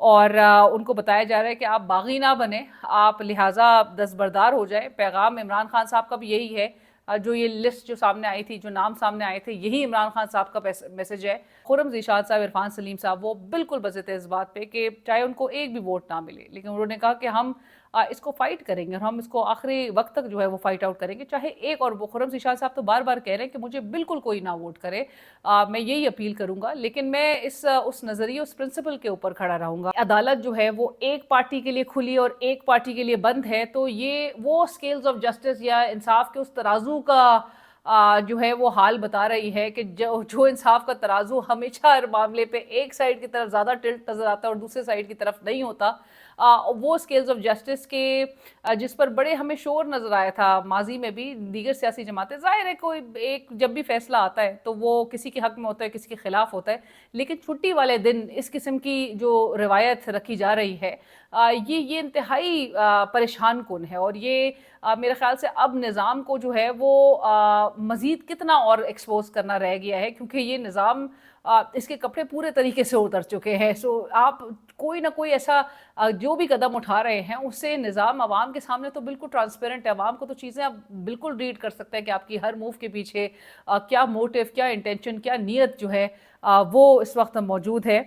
اور ان کو بتایا جا رہا ہے کہ آپ باغی نہ بنیں, آپ لہٰذا دستبردار ہو جائیں. پیغام عمران خان صاحب کا بھی یہی ہے. جو یہ لسٹ جو سامنے آئی تھی, جو نام سامنے آئے تھے, یہی عمران خان صاحب کا میسج ہے. خرم ذیشان صاحب, عرفان سلیم صاحب, وہ بالکل بضد اس بات پہ کہ چاہے ان کو ایک بھی ووٹ نہ ملے, لیکن انہوں نے کہا کہ ہم اس کو فائٹ کریں گے اور ہم اس کو آخری وقت تک جو ہے وہ فائٹ آؤٹ کریں گے, چاہے ایک. اور خرم ذیشان صاحب تو بار بار کہہ رہے ہیں کہ مجھے بالکل کوئی نہ ووٹ کرے, میں یہی اپیل کروں گا, لیکن میں اس نظریے, اس پرنسپل کے اوپر کھڑا رہوں گا. عدالت جو ہے وہ ایک پارٹی کے لیے کھلی اور ایک پارٹی کے لیے بند ہے, تو یہ وہ اسکیلز آف جسٹس یا انصاف کے اس ترازو کا جو ہے وہ حال بتا رہی ہے کہ جو انصاف کا ترازو ہمیشہ ہر معاملے پہ ایک سائڈ کی طرف زیادہ ٹلٹ نظر آتا ہے اور دوسرے سائڈ کی طرف نہیں ہوتا, وہ اسکیلز آف جسٹس کے جس پر بڑے ہمیں شور نظر آیا تھا ماضی میں بھی. دیگر سیاسی جماعتیں, ظاہر ہے کوئی ایک جب بھی فیصلہ آتا ہے تو وہ کسی کے حق میں ہوتا ہے, کسی کے خلاف ہوتا ہے, لیکن چھٹی والے دن اس قسم کی جو روایت رکھی جا رہی ہے یہ انتہائی پریشان کن ہے. اور یہ میرے خیال سے اب نظام کو جو ہے وہ مزید کتنا اور ایکسپوز کرنا رہ گیا ہے, کیونکہ یہ نظام اس کے کپڑے پورے طریقے سے اتر چکے ہیں. سو آپ کوئی نہ کوئی ایسا جو بھی قدم اٹھا رہے ہیں اس سے نظام عوام کے سامنے تو بالکل ٹرانسپیرنٹ ہے. عوام کو تو چیزیں اب بالکل ریڈ کر سکتے ہیں کہ آپ کی ہر موو کے پیچھے کیا موٹیو, کیا انٹینشن, کیا نیت جو ہے وہ اس وقت موجود ہے.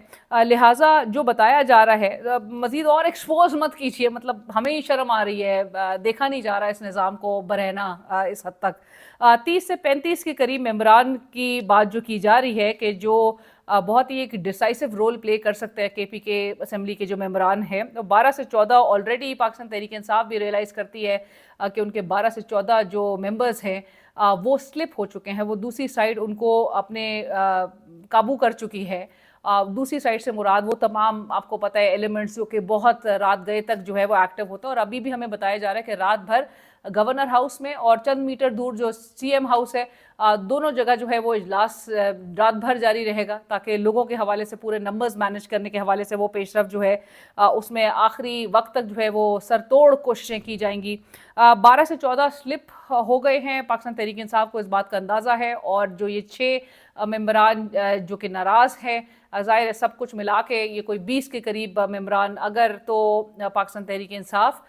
لہٰذا جو بتایا جا رہا ہے مزید اور ایکسپوز مت کیجیے, مطلب ہمیں ہی شرم آ رہی ہے, دیکھا نہیں جا رہا اس نظام کو برہنا اس حد تک. 30 سے 35 کے قریب ممبران کی بات جو کی جا رہی ہے کہ جو بہت ہی ایک ڈیسائسو رول پلے کر سکتے ہیں کے پی کے اسمبلی کے جو ممبران ہیں. 12 سے 14 آلریڈی پاکستان تحریک انصاف بھی ریئلائز کرتی ہے کہ ان کے 12 سے 14 جو ممبرز ہیں وہ سلپ ہو چکے ہیں, وہ دوسری سائڈ ان کو اپنے قابو کر چکی ہے. دوسری سائڈ سے مراد وہ تمام آپ کو پتہ ہے ایلیمنٹس جو کہ بہت رات گئے تک جو ہے وہ ایکٹیو ہوتا ہے. اور ابھی بھی ہمیں بتایا جا رہا ہے کہ رات بھر گورنر ہاؤس میں اور چند میٹر دور جو سی ایم ہاؤس ہے, دونوں جگہ جو ہے وہ اجلاس رات بھر جاری رہے گا, تاکہ لوگوں کے حوالے سے, پورے نمبرز مینج کرنے کے حوالے سے وہ پیش رفت جو ہے اس میں آخری وقت تک جو ہے وہ سر توڑ کوششیں کی جائیں گی. 12 سے 14 سلپ ہو گئے ہیں, پاکستان تحریک انصاف کو اس بات کا اندازہ ہے. اور جو یہ 6 ممبران جو کہ ناراض ہیں, ظاہر ہے سب کچھ ملا کے یہ کوئی 20 کے قریب ممبران, اگر تو پاکستان تحریک انصاف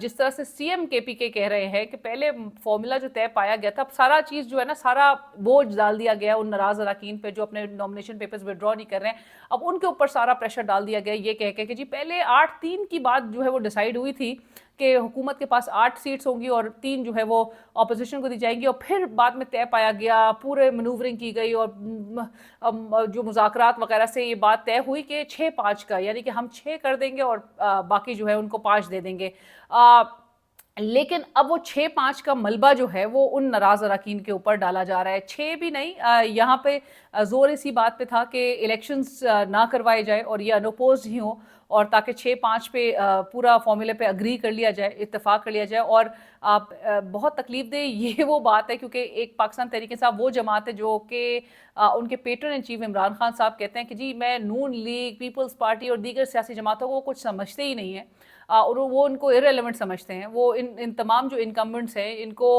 جس طرح سے سی ایم کے پی کے کہہ رہے ہیں کہ پہلے فارمولا جو طے پایا گیا تھا, اب سارا چیز جو ہے نا, سارا بوجھ ڈال دیا گیا ان ناراض اراکین پہ جو اپنے نامنیشن پیپرز وڈرا نہیں کر رہے ہیں. اب ان کے اوپر سارا پریشر ڈال دیا گیا یہ کہہ کے کہ جی پہلے 8-3 کی بات جو ہے وہ ڈیسائیڈ ہوئی تھی کہ حکومت کے پاس 8 سیٹس ہوں گی اور 3 جو ہے وہ اپوزیشن کو دی جائیں گی, اور پھر بعد میں طے پایا گیا, پورے مینوورنگ کی گئی اور جو مذاکرات وغیرہ سے یہ بات طے ہوئی کہ 6-5 کا, یعنی کہ ہم 6 کر دیں گے اور باقی جو ہے ان کو 5 دے دیں گے. لیکن اب وہ 6-5 کا ملبہ جو ہے وہ ان ناراض اراکین کے اوپر ڈالا جا رہا ہے. 6 بھی نہیں, یہاں پہ زور اسی بات پہ تھا کہ الیکشنز نہ کروائے جائے اور یہ انوپوزڈ ہی ہوں, اور تاکہ 6-5 پہ پورا فارمولے پہ اگری کر لیا جائے, اتفاق کر لیا جائے. اور بہت تکلیف دہ یہ وہ بات ہے کیونکہ ایک پاکستان تحریک انصاف وہ جماعت ہے جو کہ ان کے pattern in chief Imran Khan صاحب کہتے ہیں کہ جی میں نون لیگ, پیپلز پارٹی اور دیگر سیاسی جماعتوں کو کچھ سمجھتے ہی نہیں ہیں, اور وہ ان کو irrelevant سمجھتے ہیں. وہ ان تمام جو انکمبنٹس ہیں ان کو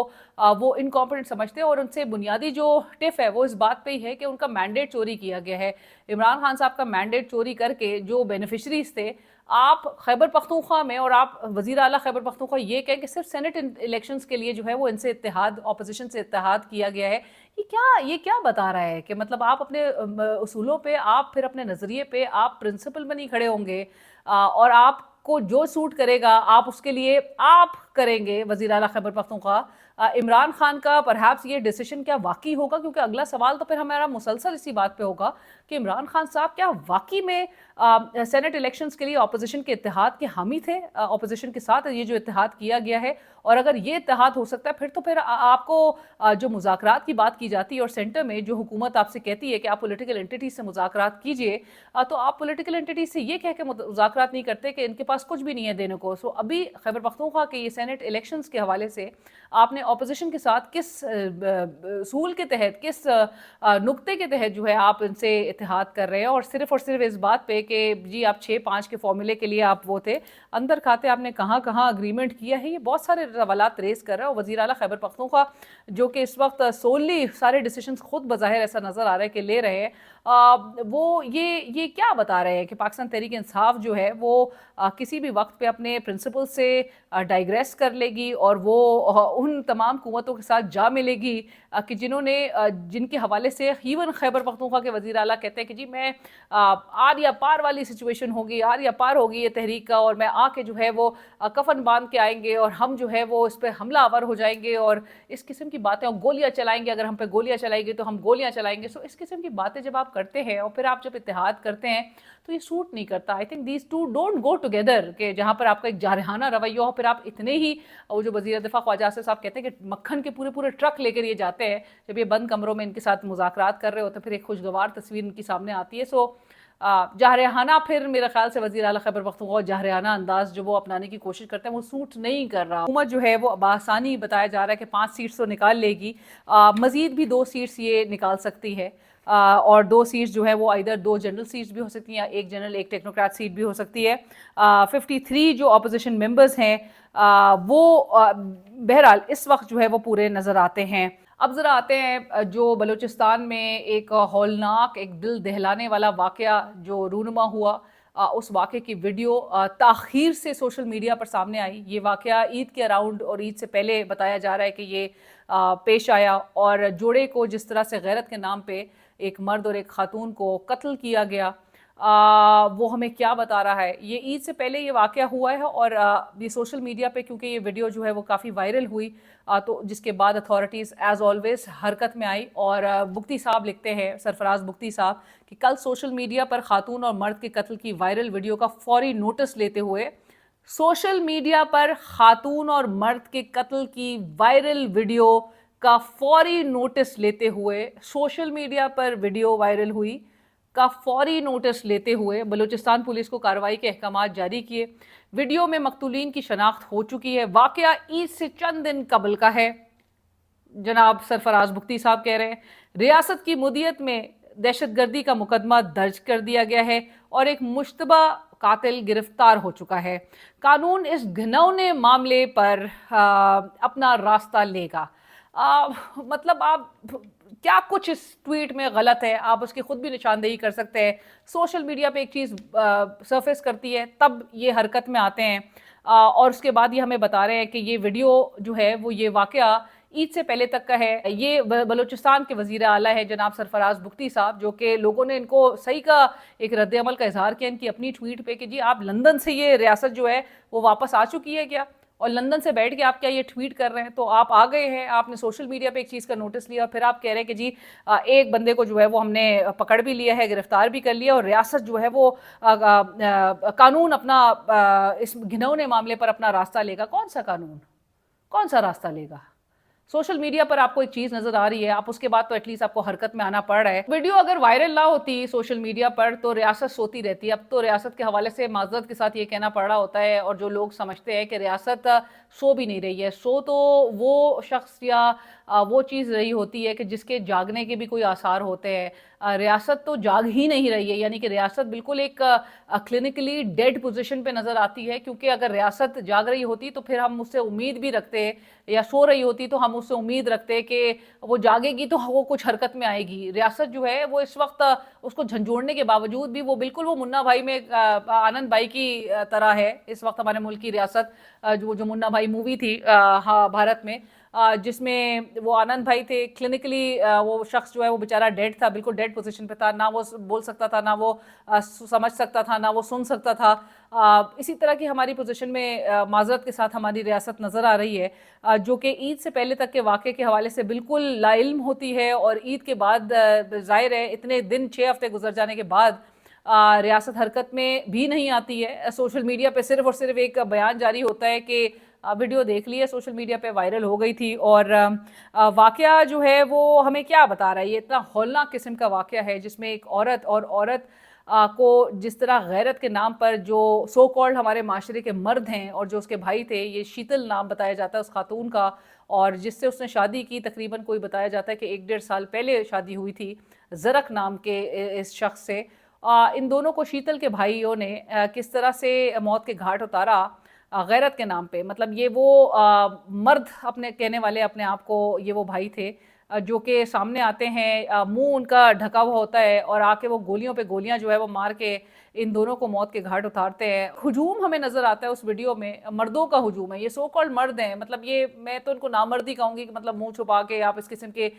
وہ انکمپیٹنٹ سمجھتے ہیں, اور ان سے بنیادی جو ٹف ہے وہ اس بات پہ ہی ہے کہ ان کا مینڈیٹ چوری کیا گیا ہے. عمران خان صاحب کا مینڈیٹ چوری کر کے جو بینیفیشریز تھے, آپ خیبر پختونخوا میں اور آپ وزیر اعلیٰ خیبر پختونخوا یہ کہیں کہ صرف سینٹ الیکشنز کے لیے جو ہے وہ ان سے اتحاد, اپوزیشن سے اتحاد کیا گیا ہے. یہ کیا بتا رہا ہے کہ مطلب آپ اپنے اصولوں پہ, آپ پھر اپنے نظریے پہ, آپ پرنسپل میں نہیں کھڑے ہوں گے, اور آپ کو جو سوٹ کرے گا آپ اس کے لیے آپ کریں گے. وزیر اعلیٰ خیبر پختونخوا عمران خان کا پرہیپس یہ ڈیسیشن کیا واقعی ہوگا, کیونکہ اگلا سوال تو پھر ہمارا مسلسل اسی بات پہ ہوگا کہ عمران خان صاحب کیا واقعی میں سینٹ الیکشنز کے لیے اپوزیشن کے اتحاد کے حامی تھے, اپوزیشن کے ساتھ یہ جو اتحاد کیا گیا ہے. اور اگر یہ اتحاد ہو سکتا ہے پھر تو پھر آپ کو جو مذاکرات کی بات کی جاتی ہے اور سینٹر میں جو حکومت آپ سے کہتی ہے کہ آپ پولیٹیکل انٹیٹی سے مذاکرات کیجئے, تو آپ پولیٹیکل انٹیٹی سے یہ کہہ کے مذاکرات نہیں کرتے کہ ان کے پاس کچھ بھی نہیں ہے دینے کو. سو ابھی خیبر پختونخوا کے یہ سینٹ الیکشنز کے حوالے سے آپ نے اپوزیشن کے ساتھ کس اصول کے تحت، کس نقطے کے تحت جو ہے آپ ان سے اتحاد کر رہے ہیں، اور صرف اس بات پہ کہ جی آپ 6-5 کے فارمولے کے لیے آپ وہ تھے، اندر کھاتے آپ نے کہاں کہاں اگریمنٹ کیا ہے؟ یہ بہت سارے سوالات ریز کر رہا ہے. اور وزیر اعلیٰ خیبر پختونخوا جو کہ اس وقت سوللی سارے ڈیسیشنز خود بظاہر ایسا نظر آ رہا ہے کہ لے رہے ہیں، وہ یہ کیا بتا رہے ہیں کہ پاکستان تحریک انصاف جو ہے وہ کسی بھی وقت پہ اپنے پرنسپل سے ڈائیگریس کر لے گی اور وہ ان تمام قوتوں کے ساتھ جا ملے گی کہ جن کے حوالے سے ایون خیبر پختونخوا کے وزیر اعلیٰ کہتے ہیں کہ جی میں آر یا پار والی سچویشن ہوگی، آر یا پار ہوگی یہ تحریک کا، اور میں آ کے جو ہے وہ کفن باندھ کے آئیں گے اور ہم جو ہے وہ اس پہ حملہ آور ہو جائیں گے اور اس قسم کی باتیں، اور گولیاں چلائیں گے، اگر ہم پہ گولیاں چلائیں گے تو ہم گولیاں چلائیں گے. سو اس قسم کی باتیں جب آپ کرتے ہیں اور پھر آپ جب اتحاد کرتے ہیں تو یہ سوٹ نہیں کرتا. I think these two don't go together, کہ جہاں پر آپ کا ایک جارحانہ رویہ ہو پھر آپ اتنے ہی، وہ جو وزیر دفاع خواجہ آصف صاحب کہتے ہیں کہ مکھن کے پورے ٹرک لے کر یہ جاتے ہیں، جب یہ بند کمروں میں ان کے ساتھ مذاکرات کر رہے ہوتے ہیں پھر ایک خوشگوار تصویر ان کی سامنے آتی ہے. سو جارحانہ پھر میرے خیال سے وزیر اعلیٰ خیبر پختونخوا جارحانہ انداز جو وہ اپنانے کی کوشش کرتے ہیں وہ سوٹ نہیں کر رہا. حکومت جو ہے وہ بآسانی بتایا جا رہا ہے کہ 5 سیٹس تو نکال لے گی، مزید بھی 2 سیٹس یہ نکال سکتی ہے، اور 2 سیٹس جو ہے وہ ادھر 2 جنرل سیٹس بھی ہو سکتی ہیں یا 1 جنرل 1 ٹیکنوکریٹ سیٹ بھی ہو سکتی ہے. 53 جو اپوزیشن ممبرز ہیں وہ بہرحال اس وقت جو ہے وہ پورے نظر آتے ہیں. اب ذرا آتے ہیں جو بلوچستان میں ایک ہولناک، ایک دل دہلانے والا واقعہ جو رونما ہوا، اس واقعے کی ویڈیو تاخیر سے سوشل میڈیا پر سامنے آئی. یہ واقعہ عید کے اراؤنڈ اور عید سے پہلے بتایا جا رہا ہے کہ یہ پیش آیا، اور جوڑے کو جس طرح سے غیرت کے نام پہ ایک مرد اور ایک خاتون کو قتل کیا گیا، وہ ہمیں کیا بتا رہا ہے. یہ عید سے پہلے یہ واقعہ ہوا ہے، اور یہ سوشل میڈیا پہ کیونکہ یہ ویڈیو جو ہے وہ کافی وائرل ہوئی، تو جس کے بعد اتھارٹیز ایز آلویز حرکت میں آئی. اور بگٹی صاحب لکھتے ہیں، سرفراز بگٹی صاحب، کہ کل سوشل میڈیا پر خاتون اور مرد کے قتل کی وائرل ویڈیو کا فوری نوٹس لیتے ہوئے، سوشل میڈیا پر خاتون اور مرد کے قتل کی وائرل ویڈیو کا فوری نوٹس لیتے ہوئے، سوشل میڈیا پر ویڈیو وائرل ہوئی کا فوری نوٹس لیتے ہوئے بلوچستان پولیس کو کارروائی کے احکامات جاری کیے. ویڈیو میں مقتولین کی شناخت ہو چکی ہے. واقعہ عید سے چند دن قبل کا ہے. جناب سرفراز بگٹی صاحب کہہ رہے ہیں ریاست کی مدیریت میں دہشت گردی کا مقدمہ درج کر دیا گیا ہے اور ایک مشتبہ قاتل گرفتار ہو چکا ہے. قانون اس گھنونے معاملے پر اپنا راستہ لے گا. مطلب آپ کیا کچھ اس ٹویٹ میں غلط ہے، آپ اس کی خود بھی نشاندہی کر سکتے ہیں. سوشل میڈیا پہ ایک چیز سرفیس کرتی ہے تب یہ حرکت میں آتے ہیں، اور اس کے بعد یہ ہمیں بتا رہے ہیں کہ یہ ویڈیو جو ہے وہ یہ واقعہ عید سے پہلے تک کا ہے. یہ بلوچستان کے وزیر اعلیٰ ہے جناب سرفراز بگٹی صاحب، جو کہ لوگوں نے ان کو صحیح کا ایک رد عمل کا اظہار کیا ان کی اپنی ٹویٹ پہ کہ جی آپ لندن سے یہ ریاست جو ہے وہ واپس آ چکی ہے کیا، اور لندن سے بیٹھ کے آپ کیا یہ ٹویٹ کر رہے ہیں. تو آپ آ گئے ہیں، آپ نے سوشل میڈیا پہ ایک چیز کا نوٹس لیا، پھر آپ کہہ رہے ہیں کہ جی ایک بندے کو جو ہے وہ ہم نے پکڑ بھی لیا ہے، گرفتار بھی کر لیا، اور ریاست جو ہے وہ قانون اپنا اس گھنونے معاملے پر اپنا راستہ لے گا. کون سا قانون، کون سا راستہ لے گا؟ سوشل میڈیا پر آپ کو ایک چیز نظر آ رہی ہے، آپ اس کے بعد تو ایٹ لیسٹ آپ کو حرکت میں آنا پڑ رہا ہے. ویڈیو اگر وائرل نہ ہوتی سوشل میڈیا پر تو ریاست سوتی رہتی. اب تو ریاست کے حوالے سے معذرت کے ساتھ یہ کہنا پڑ رہا ہوتا ہے، اور جو لوگ سمجھتے ہیں کہ ریاست سو بھی نہیں رہی ہے، سو تو وہ شخص یا وہ چیز رہی ہوتی ہے کہ جس کے جاگنے کے بھی کوئی آثار ہوتے ہیں. ریاست تو جاگ ہی نہیں رہی ہے، یعنی کہ ریاست بالکل ایک کلینکلی ڈیڈ پوزیشن پہ نظر آتی ہے. کیونکہ اگر ریاست جاگ رہی ہوتی تو پھر ہم اس سے امید بھی رکھتے، یا سو رہی ہوتی تو ہم اس سے امید رکھتے کہ وہ جاگے گی تو وہ کچھ حرکت میں آئے گی. ریاست جو ہے وہ اس وقت اس کو جھنجھوڑنے کے باوجود بھی وہ بالکل وہ منا بھائی میں آنند بھائی کی طرح ہے. اس وقت ہمارے ملک کی ریاست جو منا بھائی مووی تھی بھارت میں، جس میں وہ آنند بھائی تھے، کلینکلی وہ شخص جو ہے وہ بیچارہ ڈیڈ تھا، بالکل ڈیڈ پوزیشن پہ تھا، نہ وہ بول سکتا تھا، نہ وہ سمجھ سکتا تھا، نہ وہ سن سکتا تھا. اسی طرح کی ہماری پوزیشن میں معذرت کے ساتھ ہماری ریاست نظر آ رہی ہے، جو کہ عید سے پہلے تک کے واقعے کے حوالے سے بالکل لا علم ہوتی ہے، اور عید کے بعد ظاہر ہے اتنے دن 6 ہفتے گزر جانے کے بعد ریاست حرکت میں بھی نہیں آتی ہے. سوشل میڈیا پہ صرف اور صرف ایک بیان جاری ہوتا ہے کہ ویڈیو دیکھ لی ہے، سوشل میڈیا پہ وائرل ہو گئی تھی. اور واقعہ جو ہے وہ ہمیں کیا بتا رہا ہے؟ یہ اتنا ہولناک قسم کا واقعہ ہے جس میں ایک عورت کو جس طرح غیرت کے نام پر جو سو کالڈ ہمارے معاشرے کے مرد ہیں اور جو اس کے بھائی تھے، یہ شیتل نام بتایا جاتا ہے اس خاتون کا، اور جس سے اس نے شادی کی تقریباً کوئی بتایا جاتا ہے کہ 1-1.5 سال پہلے شادی ہوئی تھی زرق نام کے اس شخص سے، ان دونوں کو شیتل کے بھائیوں نے کس طرح سے موت کے گھاٹ اتارا غیرت کے نام پہ. مطلب یہ وہ مرد اپنے کہنے والے اپنے آپ کو، یہ وہ بھائی تھے جو کہ سامنے آتے ہیں، منہ ان کا ڈھکا ہوا ہوتا ہے اور آ کے وہ گولیوں پہ گولیاں جو ہے وہ مار کے ان دونوں کو موت کے گھاٹ اتارتے ہیں. ہجوم ہمیں نظر آتا ہے اس ویڈیو میں، مردوں کا ہجوم ہے. یہ سو کالڈ مرد ہیں، مطلب یہ میں تو ان کو نامردی کہوں گی کہ مطلب منہ چھپا کے آپ اس قسم کے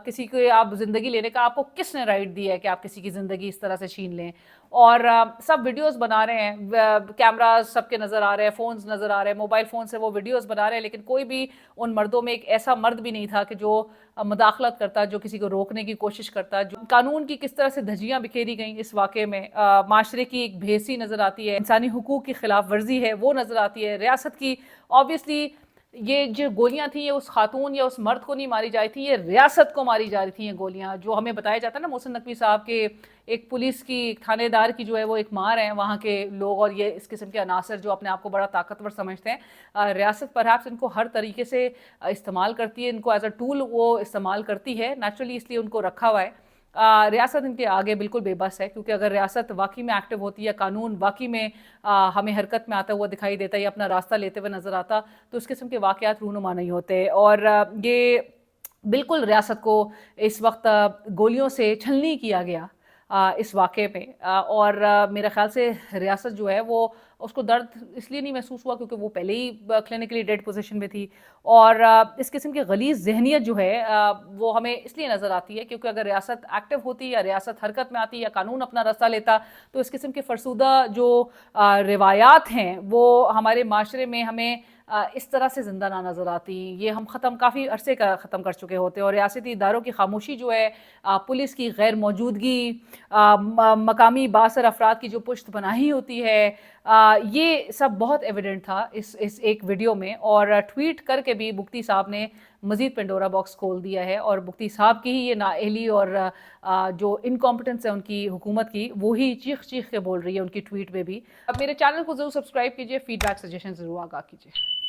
کسی کو آپ زندگی لینے کا، آپ کو کس نے رائٹ دیا ہے کہ آپ کسی کی زندگی اس طرح سے چھین لیں؟ اور سب ویڈیوز بنا رہے ہیں، کیمراز سب کے نظر آ رہے ہیں، فونز نظر آ رہے ہیں، موبائل فون سے وہ ویڈیوز بنا رہے ہیں، لیکن کوئی بھی ان مردوں میں ایک ایسا مرد بھی نہیں تھا کہ جو مداخلت کرتا، جو کسی کو روکنے کی کوشش کرتا. جو قانون کی کس طرح سے دھجیاں بکھیری گئیں اس واقعے میں، معاشرے کی ایک بھیسی نظر آتی ہے، انسانی حقوق کی خلاف ورزی ہے وہ نظر آتی ہے، ریاست کی آبویسلی یہ جو گولیاں تھیں یہ اس خاتون یا اس مرد کو نہیں ماری جا رہی تھی، یہ ریاست کو ماری جا رہی تھی یہ گولیاں. جو ہمیں بتایا جاتا ہے نا محسن نقوی صاحب کے ایک پولیس کی، ایک تھانے دار کی جو ہے وہ ایک مار ہیں وہاں کے لوگ، اور یہ اس قسم کے عناصر جو اپنے آپ کو بڑا طاقتور سمجھتے ہیں، ریاست پرہیپس ان کو ہر طریقے سے استعمال کرتی ہے، ان کو ایز اے ٹول وہ استعمال کرتی ہے نیچرلی، اس لیے ان کو رکھا ہوا ہے. ریاست ان کے آگے بالکل بے بس ہے، کیونکہ اگر ریاست واقعی میں ایکٹیو ہوتی ہے، قانون واقعی میں ہمیں حرکت میں آتا ہوا دکھائی دیتا ہے یا اپنا راستہ لیتے ہوئے نظر آتا، تو اس قسم کے واقعات رونما نہیں ہوتے. اور یہ بالکل ریاست کو اس وقت گولیوں سے چھلنی کیا گیا اس واقعے میں، اور میرے خیال سے ریاست جو ہے وہ اس کو درد اس لیے نہیں محسوس ہوا کیونکہ وہ پہلے ہی کلینکلی ڈیڈ پوزیشن میں تھی. اور اس قسم کی غلیظ ذہنیت جو ہے وہ ہمیں اس لیے نظر آتی ہے کیونکہ اگر ریاست ایکٹیو ہوتی یا ریاست حرکت میں آتی یا قانون اپنا راستہ لیتا، تو اس قسم کے فرسودہ جو روایات ہیں وہ ہمارے معاشرے میں ہمیں اس طرح سے زندہ نہ نظر آتی. یہ ہم کافی عرصے کا ختم کر چکے ہوتے، اور ریاستی اداروں کی خاموشی جو ہے، پولیس کی غیر موجودگی، مقامی بااثر افراد کی جو پشت پناہی ہوتی ہے، یہ سب بہت ایویڈنٹ تھا اس ایک ویڈیو میں. اور ٹویٹ کر کے بھی بگٹی صاحب نے مزید پنڈورا باکس کھول دیا ہے، اور بگٹی صاحب کی ہی یہ نااہلی اور جو انکمپٹنس ہے ان کی حکومت کی، وہی چیخ چیخ کے بول رہی ہے ان کی ٹویٹ میں بھی. اب میرے چینل کو ضرور سبسکرائب کیجئے، فیڈ بیک سجیشن ضرور آگاہ کیجئے.